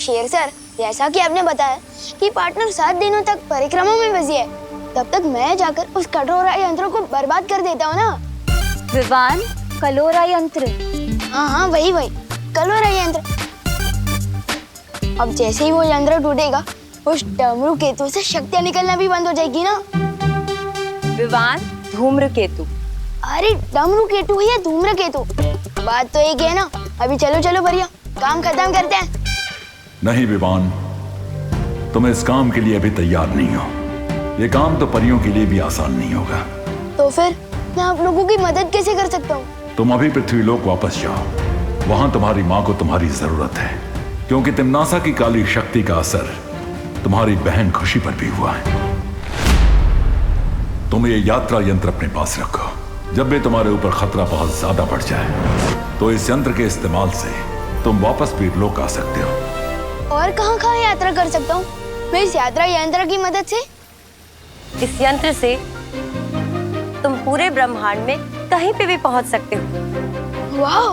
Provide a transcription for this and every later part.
शेर सर, जैसा कि आपने बताया कि पार्टनर 7 दिनों तक परिक्रमा में बिजी है, तब तक मैं जाकर उस कटोरा यंत्र को बर्बाद कर देता हूँ ना। विवान, कलोरा यंत्र? हाँ, वही कलोरा यंत्र। अब जैसे ही वो यंत्र टूटेगा, उस डमरू केतु से शक्तियाँ निकलना भी बंद हो जाएगी ना। विवान, धूम्रकेतु। अरे डमरू केतु या धूम्रकेतु, बात तो एक है ना। अभी चलो भैया, काम खत्म करते हैं। नहीं विवान, तुम इस काम के लिए अभी तैयार नहीं हो। ये काम तो परियों के लिए भी आसान नहीं होगा। तो फिर मैं आप लोगों की मदद कैसे कर सकता हूँ? तुम अभी पृथ्वीलोक वापस जाओ। वहां तुम्हारी माँ को तुम्हारी जरूरत है, क्योंकि तिम्नासा की काली शक्ति का असर तुम्हारी बहन खुशी पर भी हुआ है। तुम ये यात्रा यंत्र अपने पास रखो। जब भी तुम्हारे ऊपर खतरा बहुत ज्यादा बढ़ जाए, तो इस यंत्र के इस्तेमाल से तुम वापस वीरलोक आ सकते हो। और कहाँ यात्रा कर सकता हूँ मैं इस यात्रा यंत्र की मदद से? इस यंत्र से तुम पूरे ब्रह्मांड में कहीं पे भी पहुंच सकते हो। वाह,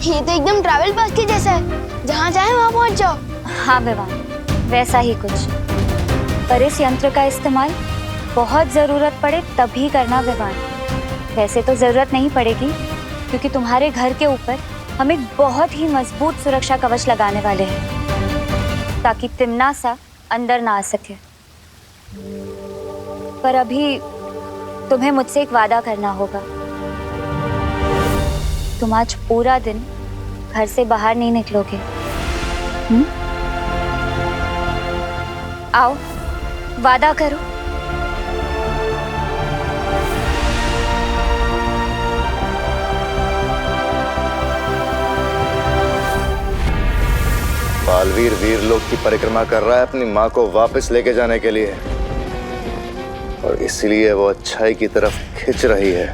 ये तो एकदम ट्रैवल पास के जैसा है, जहाँ चाहे वहाँ पहुँच जाओ। हाँ विवान, वैसा ही कुछ। पर इस यंत्र का इस्तेमाल बहुत जरूरत पड़े तभी करना विवान। वैसे तो जरूरत नहीं पड़ेगी, क्योंकि तुम्हारे घर के ऊपर हम एक बहुत ही मजबूत सुरक्षा कवच लगाने वाले हैं, ताकि तिम्नासा अंदर ना आ सके। पर अभी तुम्हें मुझसे एक वादा करना होगा। तुम आज पूरा दिन घर से बाहर नहीं निकलोगे। आओ, वादा करो। बालवीर वीरलोक की परिक्रमा कर रहा है अपनी माँ को वापस लेके जाने के लिए, और इसलिए वो अच्छाई की तरफ खिंच रही है।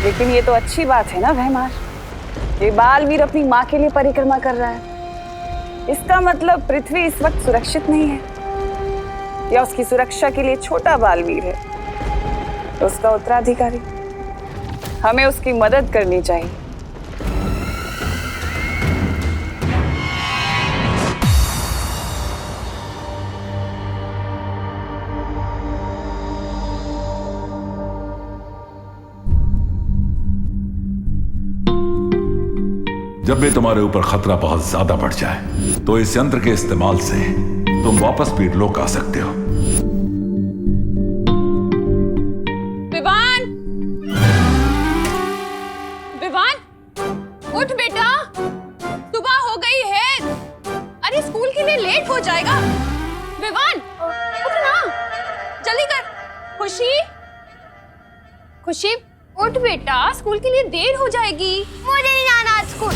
लेकिन ये तो अच्छी बात है ना भैमार, ये बालवीर अपनी माँ के लिए परिक्रमा कर रहा है। इसका मतलब पृथ्वी इस वक्त सुरक्षित नहीं है, या उसकी सुरक्षा के लिए छोटा बालवीर है उसका उत्तराधिकारी। हमें उसकी मदद करनी चाहिए। जब भी तुम्हारे ऊपर खतरा बहुत ज्यादा बढ़ जाए, तो इस यंत्र के इस्तेमाल से तुम वापस वीरलोक आ सकते हो। उठ बेटा, सुबह हो गई है। अरे स्कूल के लिए लेट हो जाएगा। विवान, उठ ना, जल्दी कर। खुशी, उठ बेटा, स्कूल के लिए देर हो जाएगी। मुझे नहीं जाना स्कूल।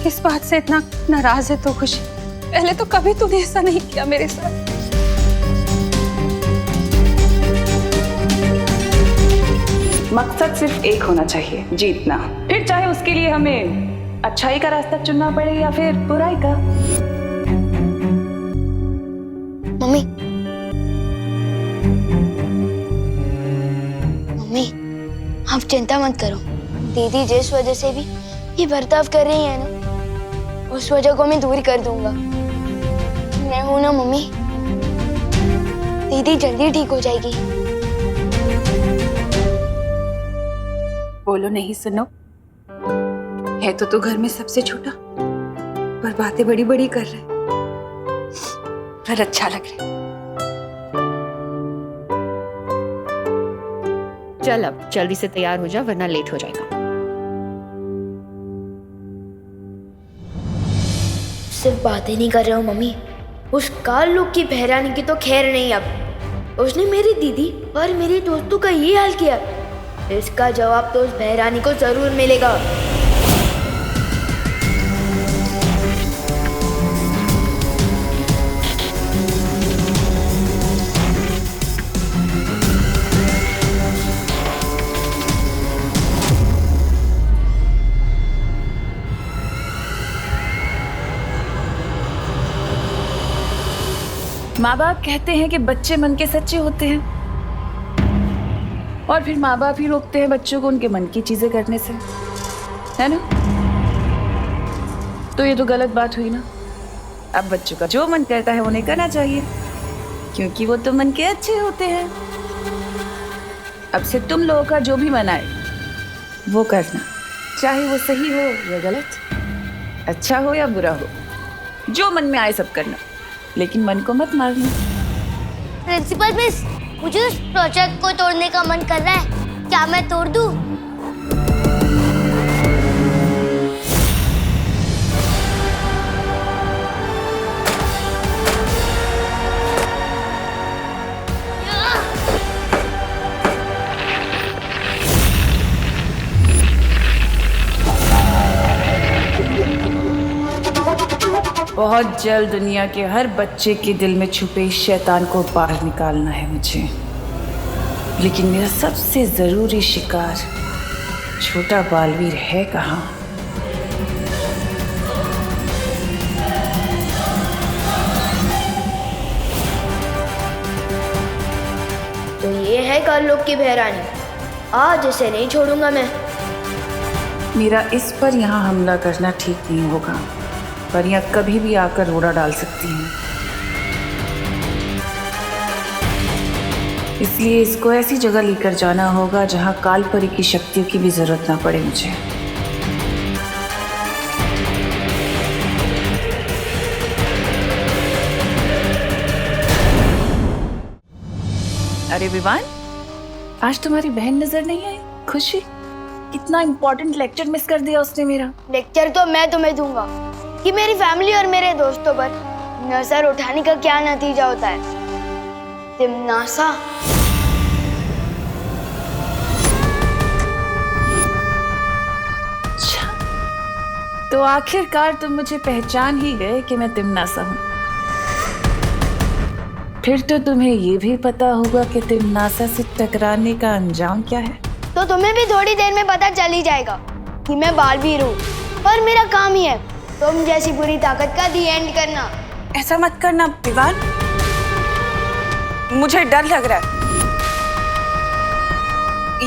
किस बात से इतना नाराज है तो खुशी? पहले तो कभी तूने ऐसा नहीं किया मेरे साथ। मकसद सिर्फ एक होना चाहिए, जीतना। फिर चाहे उसके लिए हमें अच्छाई का रास्ता चुनना पड़े या फिर बुराई का। मम्मी, आप चिंता मत करो। दीदी जिस वजह से भी ये बर्ताव कर रही है ना, उस वजह को मैं दूर कर दूंगा। मैं हूं ना मम्मी, दीदी जल्दी ठीक हो जाएगी। बोलो नहीं सुनो, है तो तू घर में सबसे छोटा, पर बातें बड़ी बड़ी कर रहे, पर अच्छा लग रहा है। चल अब जल्दी से तैयार हो जा, वरना लेट हो जाएगा। सिर्फ बातें नहीं कर रहे हो मम्मी, उस काल लोग की बहरानी की तो खैर नहीं। अब उसने मेरी दीदी और मेरे दोस्तों का ये हाल किया, इसका जवाब तो उस बहरानी को जरूर मिलेगा। माँ बाप कहते हैं कि बच्चे मन के सच्चे होते हैं, और फिर माँ बाप ही रोकते हैं बच्चों को उनके मन की चीजें करने से, है ना? तो ये तो गलत बात हुई ना। अब बच्चों का जो मन करता है उन्हें करना चाहिए, क्योंकि वो तो मन के अच्छे होते हैं। अब से तुम लोगों का जो भी मन आए वो करना, चाहे वो सही हो या गलत, अच्छा हो या बुरा हो, जो मन में आए सब करना, लेकिन मन को मत मारना। प्रिंसिपल मिस, मुझे उस प्रोजेक्ट को तोड़ने का मन कर रहा है, क्या मैं तोड़ दूं? बहुत जल्द दुनिया के हर बच्चे के दिल में छुपे इस शैतान को बाहर निकालना है मुझे, लेकिन मेरा सबसे जरूरी शिकार छोटा बालवीर है कहाँ? तो ये है काललोक की बहरानी, आज इसे नहीं छोड़ूंगा मैं। मेरा इस पर यहाँ हमला करना ठीक नहीं होगा, पर यहाँ कभी भी आकर रोड़ा डाल सकती हैं, इसलिए इसको ऐसी जगह लेकर जाना होगा जहाँ कालपरी की शक्तियों की भी जरूरत ना पड़े मुझे। अरे विवान, आज तुम्हारी बहन नजर नहीं आई? खुशी, कितना इम्पोर्टेंट लेक्चर मिस कर दिया उसने मेरा। लेक्चर तो मैं तुम्हें दूंगा कि मेरी फैमिली और मेरे दोस्तों पर नजर उठाने का क्या नतीजा होता है। तिमनासा, अच्छा, तो आखिरकार तुम मुझे पहचान ही गए कि मैं तिमनासा हूँ। फिर तो तुम्हें ये भी पता होगा कि तिमनासा से टकराने का अंजाम क्या है। तो तुम्हें भी थोड़ी देर में पता चल ही जाएगा कि मैं बालवीर हूँ, और मेरा काम ही है तुम जैसी बुरी ताकत का दी एंड करना। ऐसा मत करना विवान, मुझे डर लग रहा है।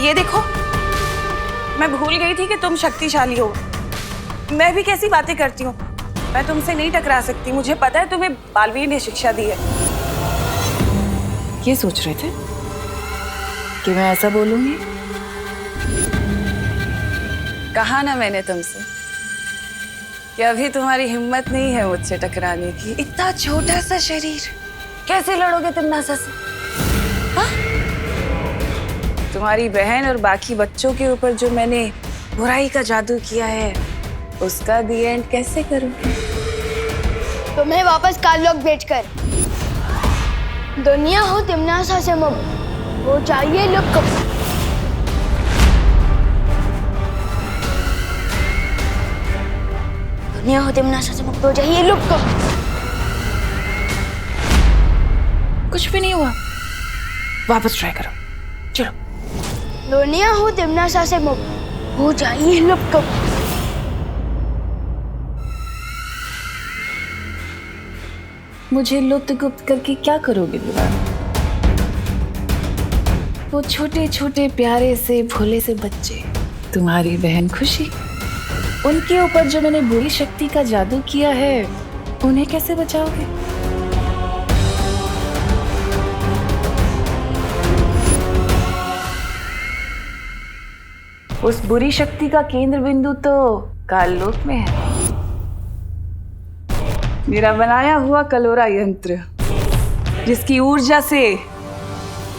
ये देखो, मैं भूल गई थी कि तुम शक्तिशाली हो। मैं भी कैसी बातें करती हूँ, मैं तुमसे नहीं टकरा सकती। मुझे पता है तुम्हें बालवीर ने शिक्षा दी है। ये सोच रहे थे कि मैं ऐसा बोलूंगी? कहा ना मैंने तुमसे कि अभी तुम्हारी हिम्मत नहीं है मुझसे टकराने की। इतना छोटा सा शरीर, कैसे लड़ोगे तिमनासा से? हाँ? तुम्हारी बहन और बाकी बच्चों के ऊपर जो मैंने बुराई का जादू किया है, उसका दी एंड कैसे करूंगी? तुम्हें वापस काललोक भेजकर दुनिया हो तिमनासा से मुक्त हो चाहिए लुक। दुनिया हो तिमनासा से मुक्त हो जाइए लुक। कुछ भी नहीं हुआ, वापस ट्राई करो, चलो। दुनिया हो तिमनासा से मुक्त हो जाइए लुक। मुझे लुप्त गुप्त करके क्या करोगे विवान? वो छोटे छोटे प्यारे से भोले से बच्चे, तुम्हारी बहन खुशी, उनके ऊपर जो मैंने बुरी शक्ति का जादू किया है, उन्हें कैसे बचाओगे? उस बुरी शक्ति का केंद्र बिंदु तो काललोक में है। मेरा बनाया हुआ कलोरा यंत्र, जिसकी ऊर्जा से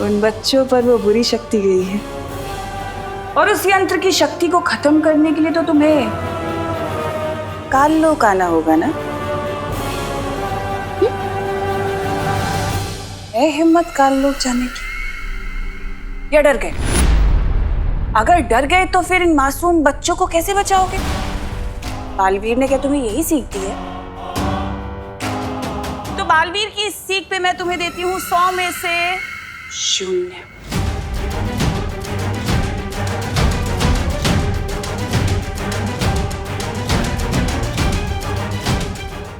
उन बच्चों पर वो बुरी शक्ति गई है। और उस यंत्र की शक्ति को खत्म करने के लिए तो तुम्हें काललोक आना होगा ना? है हिम्मत काललोक जाने की, या डर गए? अगर डर गए तो फिर इन मासूम बच्चों को कैसे बचाओगे? बालवीर ने क्या तुम्हें यही सीख दी है? तो बालवीर की इस सीख पे मैं तुम्हें देती हूँ 100 में से 0।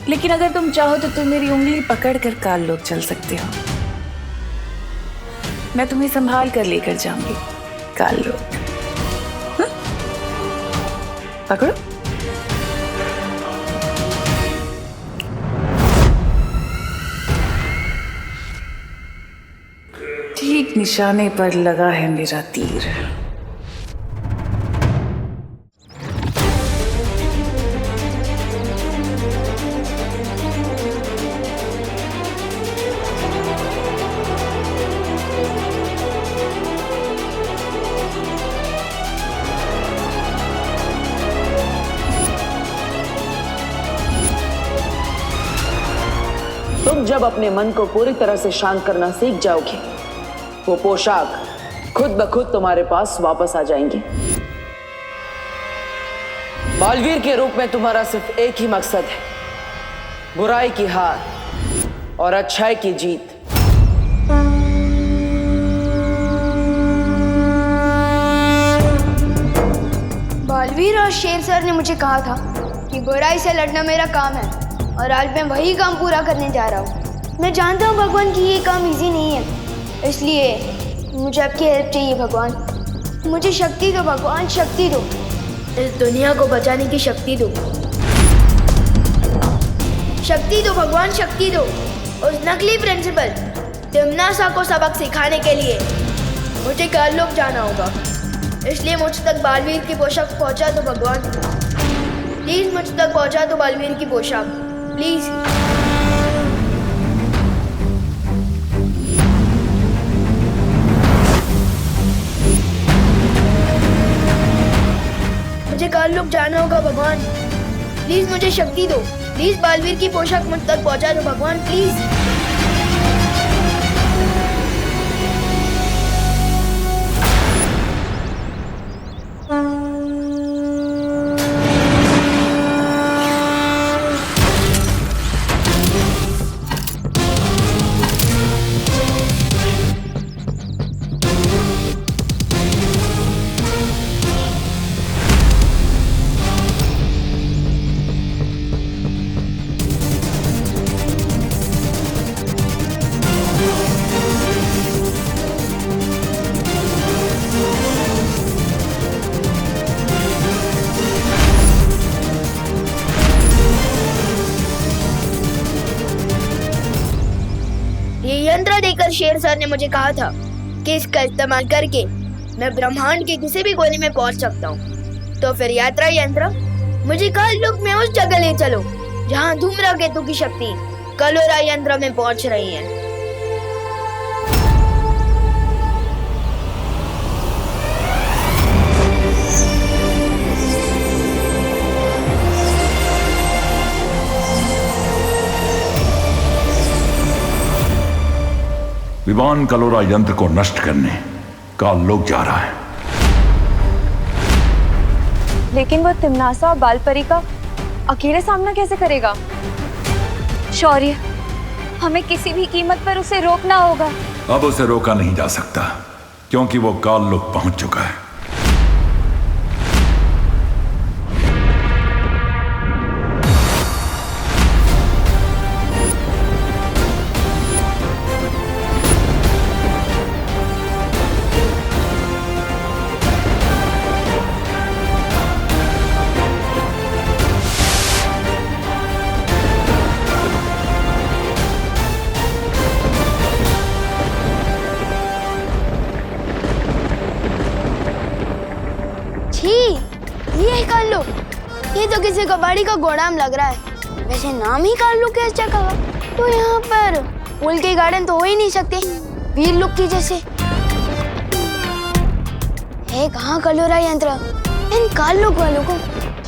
लेकिन अगर तुम चाहो तो तुम मेरी उंगली पकड़ कर काल लोक चल सकते हो। मैं तुम्हें संभाल कर लेकर जाऊंगी काल लोक। हाँ? पकड़ो। ठीक निशाने पर लगा है मेरा तीर। तुम जब अपने मन को पूरी तरह से शांत करना सीख जाओगे, वो पोशाक खुद ब खुद तुम्हारे पास वापस आ जाएंगी। बालवीर के रूप में तुम्हारा सिर्फ एक ही मकसद है, बुराई की हार और अच्छाई की जीत। बालवीर और शेर सर ने मुझे कहा था कि बुराई से लड़ना मेरा काम है, और आज मैं वही काम पूरा करने जा रहा हूँ। मैं जानता हूँ भगवान कि ये काम इजी नहीं है, इसलिए मुझे आपकी हेल्प चाहिए भगवान। मुझे शक्ति दो भगवान, शक्ति दो। इस दुनिया को बचाने की शक्ति दो। शक्ति दो भगवान, शक्ति दो। उस नकली प्रिंसिपल तिम्नासा को सबक सिखाने के लिए मुझे काल लोक जाना होगा, इसलिए मुझ तक बालवीर की पोशाक पहुंचा दो भगवान। प्लीज मुझ तक पहुंचा दो बालवीर की पोशाक, प्लीज। मुझे काल लोक जाना होगा भगवान, प्लीज मुझे शक्ति दो। प्लीज बालवीर की पोशाक मुझ तक पहुंचा दो भगवान, प्लीज। ये यंत्र देकर शेर सर ने मुझे कहा था कि इसका इस्तेमाल करके मैं ब्रह्मांड के किसी भी कोने में पहुंच सकता हूँ। तो फिर यात्रा यंत्र मुझे काल लोक में उस जगह ले चलो जहाँ धूम्रकेतु की शक्ति कलोरा यंत्र में पहुंच रही है। विवान कलोरा यंत्र को नष्ट करने काल लोक जा रहा है। लेकिन वो तिम्नासा और बालपरी का अकेले सामना कैसे करेगा? शौर्य, हमें किसी भी कीमत पर उसे रोकना होगा। अब उसे रोका नहीं जा सकता क्योंकि वो काल लोक पहुंच चुका है। ये काल लोक, ये तो किसी कबाड़ी का गोदाम लग रहा है। वैसे नाम ही काल लोक है इस जगह का, तो यहाँ पर फूल के गार्डन तो हो ही नहीं सकते वीर लोक की जैसे। है कहाँ कलोरा यंत्र? इन काल लोक वालों को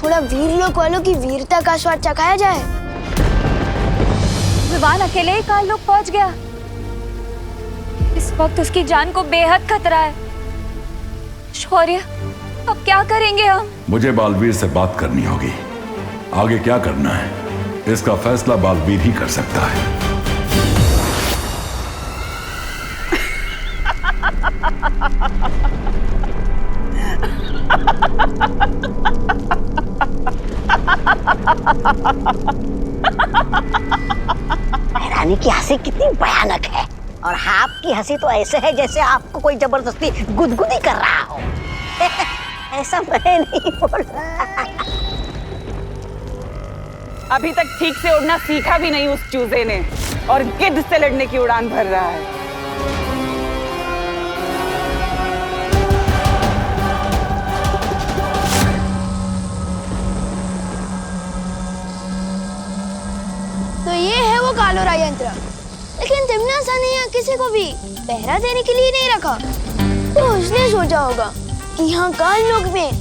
थोड़ा वीर लोक वालों की वीरता का स्वाद चखाया जाए। विवान अकेले ही काल लोक पहुंच गया। इस वक्त उसकी जान को बेहद खतरा है। शौर्य, अब क्या करेंगे हम? मुझे बालवीर से बात करनी होगी। आगे क्या करना है इसका फैसला बालवीर ही कर सकता है। रानी की हंसी कितनी भयानक है, और आपकी हंसी तो ऐसे है जैसे आपको कोई जबरदस्ती गुदगुदी कर रहा हो। ऐसा मैं नहीं बोल रहा। अभी तक ठीक से उड़ना सीखा भी नहीं उस चूजे ने, और गिद्ध से लड़ने की उड़ान भर रहा है। तो ये है वो कालोरा यंत्र, लेकिन तिमनासा ने यहाँ किसी को भी पहरा देने के लिए नहीं रखा। तो उसने सोचा होगा कि यहाँ काल लोक में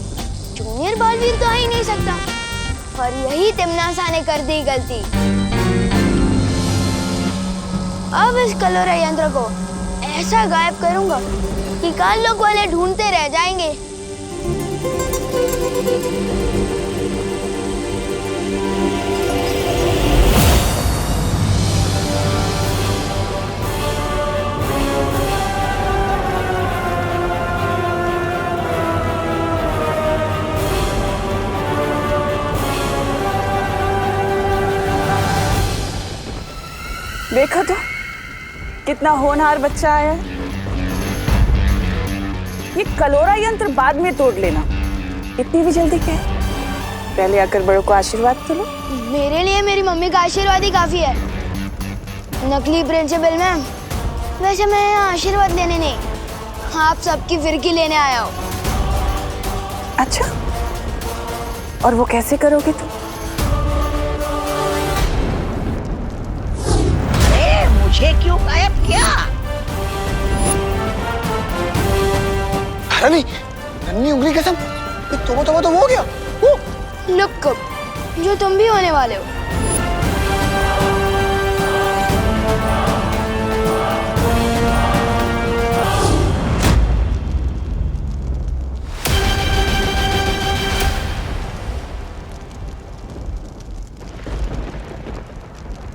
जूनियर बालवीर तो आ ही नहीं सकता, और यही तिमनासा ने कर दी गलती। अब इस कलोरा यंत्र को ऐसा गायब करूंगा कि काल लोक वाले ढूंढते रह जाएंगे। देखो तो कितना होनहार बच्चा आया है। ये कलोरा यंत्र बाद में तोड़ लेना, इतनी भी जल्दी क्या है? पहले आकर बड़ों को आशीर्वाद तो लो। मेरे लिए मेरी मम्मी का आशीर्वाद ही काफी है। नकली प्रिंसिपल मैम, वैसे मैं यहाँ आशीर्वाद लेने नहीं, आप सबकी फिरकी लेने आया हूँ। अच्छा, और वो कैसे करोगे तुम? मुझे क्यों गायब किया? रानी, नन्ही उंगली कसम, तो वो हो गया। लुक, जो तुम भी होने वाले हो।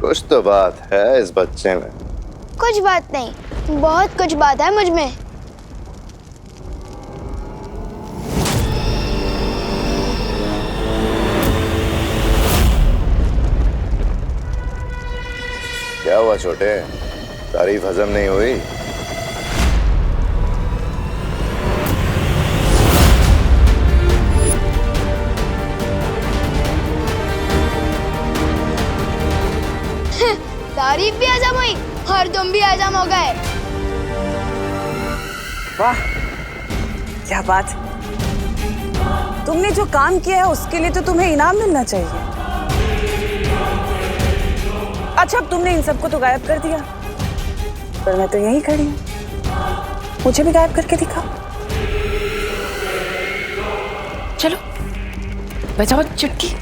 कुछ तो बात है इस बच्चे में। कुछ बात नहीं, बहुत कुछ बात है मुझ में। क्या हुआ छोटे, तारीफ हजम नहीं हुई? तारीफ भी हजम हुई और तुम भी हजम हो गए। वाह, क्या बात। तुमने जो काम किया है उसके लिए तो तुम्हें इनाम मिलना चाहिए। अच्छा, अब तुमने इन सबको तो गायब कर दिया, पर मैं तो यहीं खड़ी हूँ। मुझे भी गायब करके दिखाओ। चलो बजाओ चुटकी।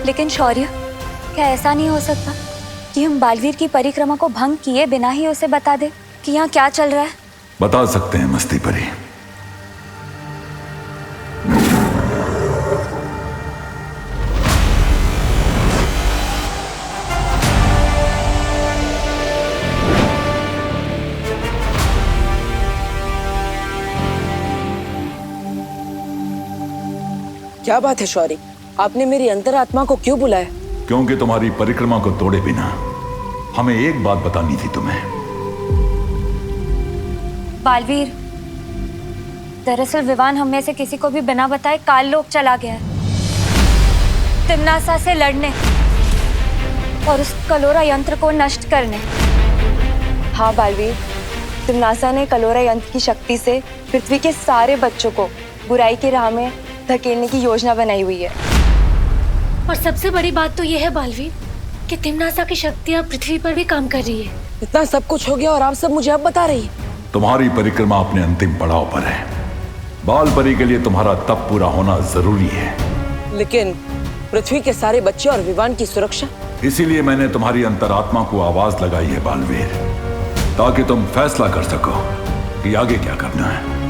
लेकिन शौर्य, क्या ऐसा नहीं हो सकता कि हम बालवीर की परिक्रमा को भंग किए बिना ही उसे बता दे कि यहाँ क्या चल रहा है? बता सकते हैं मस्ती परी। क्या बात है शौर्य, आपने मेरी अंतरात्मा को क्यों बुलाया? क्योंकि तुम्हारी परिक्रमा को तोड़े बिना हमें एक बात बतानी थी तुम्हें। बालवीर, दरअसल विवान हम में से किसी को भी बिना बताए काल लोक चला गया है, तिमनासा से लड़ने और उस कलोरा यंत्र को नष्ट करने। हाँ बालवीर, तिमनासा ने कलोरा यंत्र की शक्ति से पृथ्वी के सारे बच्चों को बुराई की राह में धकेलने की योजना बनाई हुई है। और सबसे बड़ी बात तो यह है बालवीर कि तिमनासा की शक्तियाँ पृथ्वी पर भी काम कर रही है। इतना सब कुछ हो गया और आप सब मुझे अब बता रही है? तुम्हारी परिक्रमा अपने अंतिम पड़ाव पर है। बाल परी के लिए तुम्हारा तप पूरा होना जरूरी है। लेकिन पृथ्वी के सारे बच्चे और विवान की सुरक्षा? इसीलिए मैंने तुम्हारी अंतरात्मा को आवाज लगाई है बालवीर, ताकि तुम फैसला कर सको कि आगे क्या करना है।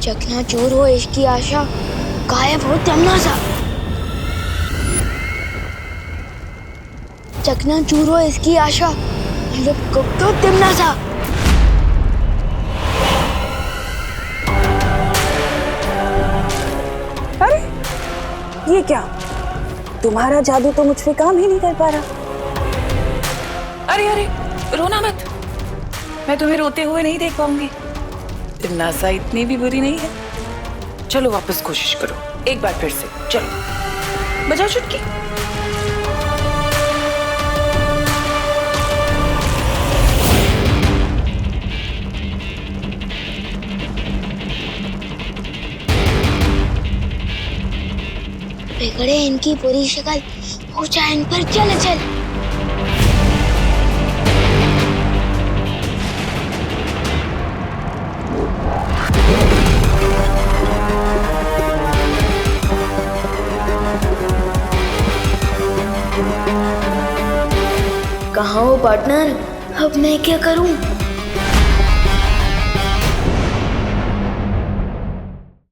चकनाचूर हो इसकी आशा, गायब हो तिमनासा। चकनाचूर हो इसकी आशा, गुप्त हो तिमनासा। अरे ये क्या, तुम्हारा जादू तो मुझ पे काम ही नहीं कर पा रहा। अरे अरे रोना मत, मैं तुम्हें रोते हुए नहीं देख पाऊंगी। तिमनासा इतनी भी बुरी नहीं है। चलो वापस कोशिश करो, एक बार फिर से। चलो बजाओ चुटकी। बिगड़े इनकी बुरी शक्ल, ऊंचा इन पर चल चल। कहाँ हो पार्टनर? अब मैं क्या करूं?